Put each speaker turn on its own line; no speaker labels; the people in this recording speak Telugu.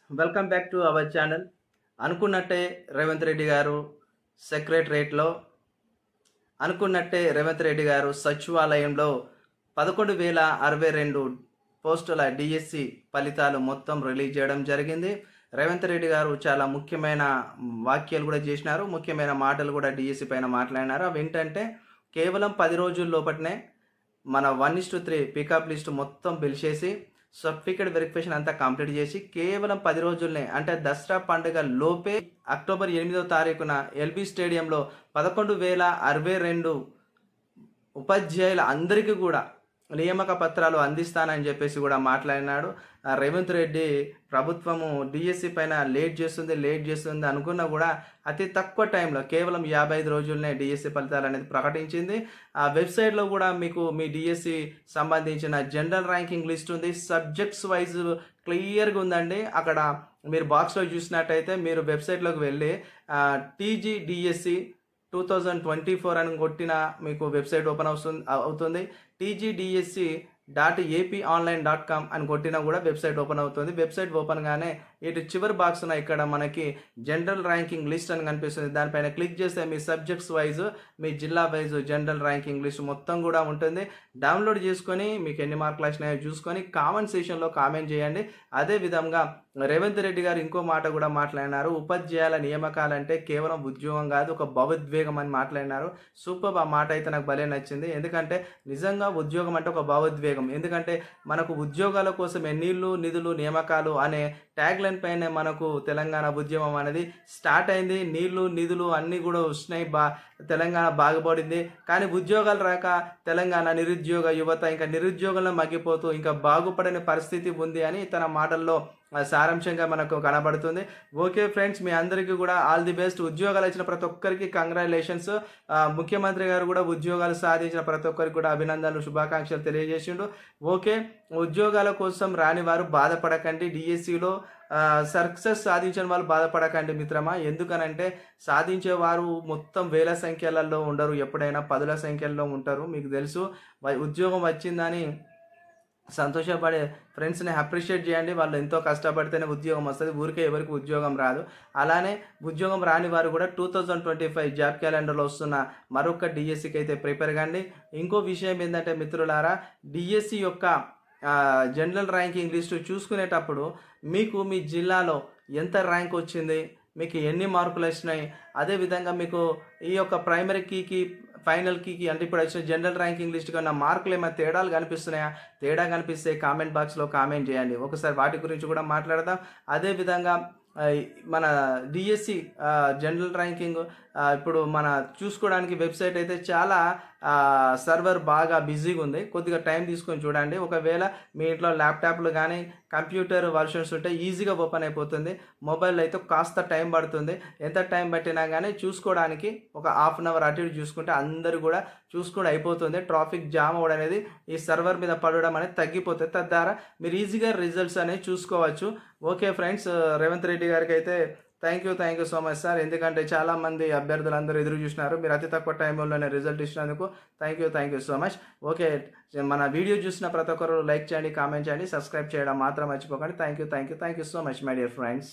Welcome back to our channel. అనుకున్నట్టే రేవంత్ రెడ్డి గారు సెక్రటరేట్‌లో రేవంత్ రెడ్డి గారు సచివాలయంలో 11,062 పోస్టుల డిఎస్సి ఫలితాలు మొత్తం రిలీజ్ చేయడం జరిగింది. రేవంత్ రెడ్డి గారు చాలా ముఖ్యమైన వ్యాఖ్యలు కూడా చేసినారు. ముఖ్యమైన మాటలు కూడా డిఎస్సి పైన మాట్లాడినారు. అవేంటంటే కేవలం 10 రోజుల లోపటనే మన 1:3 పికప్ లిస్ట్ మొత్తం పిలిచేసి సర్టిఫికేట్ వెరిఫికేషన్ అంతా కంప్లీట్ చేసి కేవలం 10 రోజుల్నే అంటే దసరా పండుగ లోపే అక్టోబర్ 8వ తారీఖున ఎల్బీ స్టేడియంలో 11,062 ఉపాధ్యాయుల అందరికీ కూడా నియామక పత్రాలు అందిస్తానని చెప్పేసి కూడా మాట్లాడినాడు. రేవంత్ రెడ్డి ప్రభుత్వము డిఎస్సి పైన లేట్ చేస్తుంది అనుకున్నా కూడా అతి తక్కువ టైంలో కేవలం 55 రోజుల్నే డిఎస్సి ఫలితాలు అనేది ప్రకటించింది. ఆ వెబ్సైట్లో కూడా మీకు మీ డిఎస్సి సంబంధించిన జనరల్ ర్యాంకింగ్ లిస్ట్ ఉంది. సబ్జెక్ట్స్ వైజ్ క్లియర్గా ఉందండి. అక్కడ మీరు బాక్స్లో చూసినట్టయితే మీరు వెబ్సైట్లోకి వెళ్ళి టీజీడిఎస్సి 2024 అని కొట్టిన మీకు వెబ్సైట్ ఓపెన్ అవుతుంది. tgdsc.aponline.com అని కొట్టినా కూడా వెబ్సైట్ ఓపెన్ అవుతుంది. వెబ్సైట్ ఓపెన్ గానే ఇటు చివరి బాక్స్న ఇక్కడ మనకి జనరల్ ర్యాంకింగ్ లిస్ట్ అని కనిపిస్తుంది. దానిపైన క్లిక్ చేస్తే మీ సబ్జెక్ట్స్ వైజ్ మీ జిల్లా వైజ్ జనరల్ ర్యాంకింగ్ లిస్ట్ మొత్తం కూడా ఉంటుంది. డౌన్లోడ్ చేసుకొని మీకు ఎన్ని మార్కులు వచ్చినాయో చూసుకొని కామెంట్ సెషన్లో కామెంట్ చేయండి. అదే విధంగా రేవంత్ రెడ్డి గారు ఇంకో మాట కూడా మాట్లాడినారు. ఉపాధ్యాయుల నియామకాలంటే కేవలం ఉద్యోగం కాదు, ఒక భావోద్వేగం అని మాట్లాడినారు. సూపర్. ఆ మాట అయితే నాకు భలే నచ్చింది. ఎందుకంటే నిజంగా ఉద్యోగం అంటే ఒక భావోద్వేగం. ఎందుకంటే మనకు ఉద్యోగాల కోసమే నీళ్లు నిధులు నియామకాలు అనే ట్యాగ్ లైన్ పైన మనకు తెలంగాణ ఉద్యమం అనేది స్టార్ట్ అయింది. నీళ్లు నిధులు అన్నీ కూడా వస్తున్నాయి. తెలంగాణ బాగుపడింది. కానీ ఉద్యోగాలు రాక తెలంగాణ నిరుద్యోగ యువత ఇంకా నిరుద్యోగంలో మగ్గిపోతూ ఇంకా బాగుపడని పరిస్థితి ఉంది అని తన మాటల్లో సారాంశంగా మనకు కనబడుతుంది. ఓకే ఫ్రెండ్స్, మీ అందరికీ కూడా ఆల్ ది బెస్ట్. ఉద్యోగాలు ఇచ్చిన ప్రతి ఒక్కరికి కంగ్రాచులేషన్స్. ముఖ్యమంత్రి గారు కూడా ఉద్యోగాలు సాధించిన ప్రతి ఒక్కరికి కూడా అభినందనలు, శుభాకాంక్షలు తెలియజేసిండు. ఓకే, ఉద్యోగాల కోసం రాని వారు బాధపడకండి. డిఎస్సిలో సక్సెస్ సాధించిన వాళ్ళు బాధపడకండి మిత్రమా. ఎందుకనంటే సాధించేవారు మొత్తం వేల సంఖ్యలలో ఉండరు, ఎప్పుడైనా పదుల సంఖ్యల్లో ఉంటారు. మీకు తెలుసు, ఉద్యోగం వచ్చిందని సంతోషపడే ఫ్రెండ్స్ని అప్రిషియేట్ చేయండి. వాళ్ళు ఎంతో కష్టపడితేనే ఉద్యోగం వస్తుంది. ఊరికే ఎవరికి ఉద్యోగం రాదు. అలానే ఉద్యోగం రాని వారు కూడా 2025 జాబ్ క్యాలెండర్లో వస్తున్న మరొక డిఎస్సికి అయితే ప్రిపేర్ కండి. ఇంకో విషయం ఏంటంటే మిత్రులారా, డిఎస్సి యొక్క జనరల్ ర్యాంకింగ్ లిస్టు చూసుకునేటప్పుడు మీకు మీ జిల్లాలో ఎంత ర్యాంక్ వచ్చింది, మీకు ఎన్ని మార్కులు వచ్చినాయి, అదేవిధంగా మీకు ఈ యొక్క ప్రైమరీ కీకి ఫైనల్ కీకి అంటే ఇప్పుడు వచ్చిన జనరల్ ర్యాంకింగ్ లిస్ట్ కన్నా మార్కులు ఏమైనా తేడాలు కనిపిస్తున్నాయా? తేడా కనిపిస్తే కామెంట్ బాక్స్లో కామెంట్ చేయండి. ఒకసారి వాటి గురించి కూడా మాట్లాడదాం. అదేవిధంగా మన డిఎస్సి జనరల్ ర్యాంకింగ్ ఇప్పుడు మన చూసుకోవడానికి వెబ్సైట్ అయితే చాలా సర్వర్ బాగా బిజీగా ఉంది. కొద్దిగా టైం తీసుకొని చూడండి. ఒకవేళ మీ ఇంట్లో ల్యాప్టాప్లు కానీ కంప్యూటర్ వర్షన్స్ ఉంటే ఈజీగా ఓపెన్ అయిపోతుంది. మొబైల్ అయితే కాస్త టైం పడుతుంది. ఎంత టైం పట్టినా కానీ చూసుకోవడానికి ఒక హాఫ్ అన్ అవర్ అటు ఇటు చూసుకుంటే అందరూ కూడా చూసుకొని అయిపోతుంది. ట్రాఫిక్ జామ్ అవ్వడం అనేది ఈ సర్వర్ మీద పడడం అనేది తగ్గిపోతుంది. తద్వారా మీరు ఈజీగా రిజల్ట్స్ అనేవి చూసుకోవచ్చు. ఓకే ఫ్రెండ్స్, రేవంత్ రెడ్డి గారికి అయితే thank you so much sir. ఎందుకంటే చాలామంది అభ్యర్థులు అందరూ ఎదురు చూసినారు. మీరు అతి తక్కువ టైంలోనే రిజల్ట్ ఇచ్చినందుకు thank you so much. Okay, మన వీడియో చూసిన ప్రతి ఒక్కరు లైక్ చేయండి, కామెంట్ చేయండి, సబ్స్క్రైబ్ చేయడం మాత్రం మర్చిపోకండి. Thank you so much my dear friends.